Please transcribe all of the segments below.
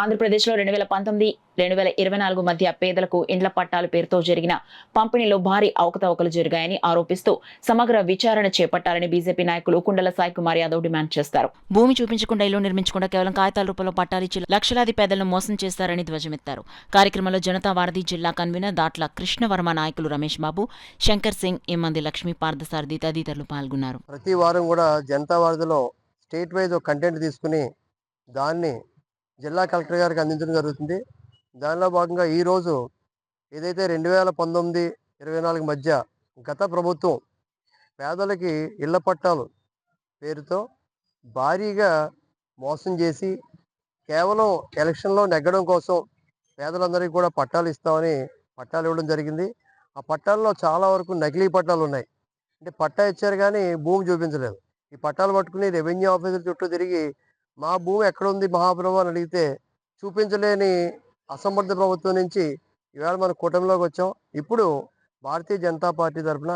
ఆంధ్రప్రదేశ్‌లో 2019, 2024 మధ్య పేదలకు ఇండ్ల పట్టాల పేరుతో జరిగిన పంపిణీలో భారీ అవకతవకలు జరిగాయని ఆరోపిస్తూ సమగ్ర విచారణ చేపట్టాలని బీజేపీ నాయకులు కుండల సాయి కుమార్ యాదవ్ డిమాండ్ చేస్తారు. భూమి చూపించకుండా ఇల్లు నిర్మించకుండా కేవలం కాగితాల రూపంలో పట్టాలిచ్చి లక్షలాది పేదలను మోసం చేస్తారని ధ్వజమెత్తారు. కార్యక్రమంలో జనతా వారధి జిల్లా కన్వీనర్ దాట్ల కృష్ణవర్మ, నాయకులు రమేష్ బాబు, శంకర్ సింగ్, ఇమ్మంది లక్ష్మీ, పార్థసారథి తదితరులు పాల్గొన్నారు. ప్రతి వారం కూడా జనతా వారధిలో స్టేట్ వైజ్ ఒక కంటెంట్ తీసుకుని దాన్ని జిల్లా కలెక్టర్ గారికి అందించడం జరుగుతుంది. దానిలో భాగంగా ఈరోజు ఏదైతే 2019, 24 మధ్య గత ప్రభుత్వం పేదలకి ఇళ్ల పట్టాలు పేరుతో భారీగా మోసం చేసి కేవలం ఎలక్షన్లో నెగ్గడం కోసం పేదలందరికీ కూడా పట్టాలు ఇస్తామని పట్టాలు ఇవ్వడం జరిగింది. ఆ పట్టాల్లో చాలా వరకు నకిలీ పట్టాలు ఉన్నాయి. అంటే పట్టా ఇచ్చారు కానీ భూమి చూపించలేదు. ఈ పట్టాలు పట్టుకుని రెవెన్యూ ఆఫీసుల చుట్టూ తిరిగి మా భూమి ఎక్కడుంది మహాప్రభు అని అడిగితే చూపించలేని అసమర్థ ప్రభుత్వం నుంచి ఇవాళ మన కూటమిలోకి వచ్చాం. ఇప్పుడు భారతీయ జనతా పార్టీ తరఫున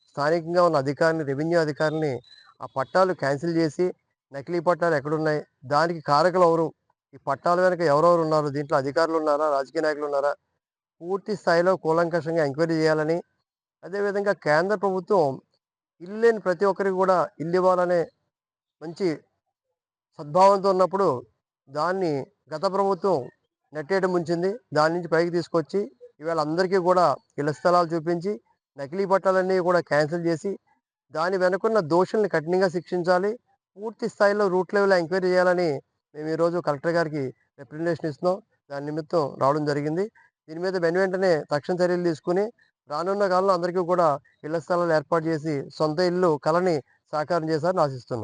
స్థానికంగా ఉన్న అధికారిని, రెవెన్యూ అధికారులని ఆ పట్టాలు క్యాన్సిల్ చేసి నకిలీ పట్టాలు ఎక్కడున్నాయి, దానికి కారకులు ఎవరు, ఈ పట్టాల వెనక ఎవరెవరు ఉన్నారు, దీంట్లో అధికారులు ఉన్నారా, రాజకీయ నాయకులు ఉన్నారా, పూర్తి స్థాయిలో కూలంకషంగా ఎంక్వైరీ చేయాలని, అదేవిధంగా కేంద్ర ప్రభుత్వం ఇల్లు లేని ప్రతి ఒక్కరికి కూడా ఇల్లు ఇవ్వాలనే మంచి సద్భావంతో ఉన్నప్పుడు దాన్ని గత ప్రభుత్వం నెట్టేయడం ముంచింది. దాని నుంచి పైకి తీసుకొచ్చి ఇవాళ అందరికీ కూడా ఇళ్ల స్థలాలు చూపించి నకిలీ పట్టాలన్నీ కూడా క్యాన్సిల్ చేసి దాని వెనుకున్న దోషుల్ని కఠినంగా శిక్షించాలి, పూర్తి స్థాయిలో రూట్ లెవెల్ ఎంక్వైరీ చేయాలని మేము ఈరోజు కలెక్టర్ గారికి రిప్రజెంటేషన్ ఇస్తున్నాం. దాని నిమిత్తం రావడం జరిగింది. దీని మీద వెంటనే తక్షణ చర్యలు తీసుకుని రానున్న కాలంలో అందరికీ కూడా ఇళ్ల స్థలాలు ఏర్పాటు చేసి సొంత ఇల్లు కలని సాకారం చేశారని ఆశిస్తున్నాం.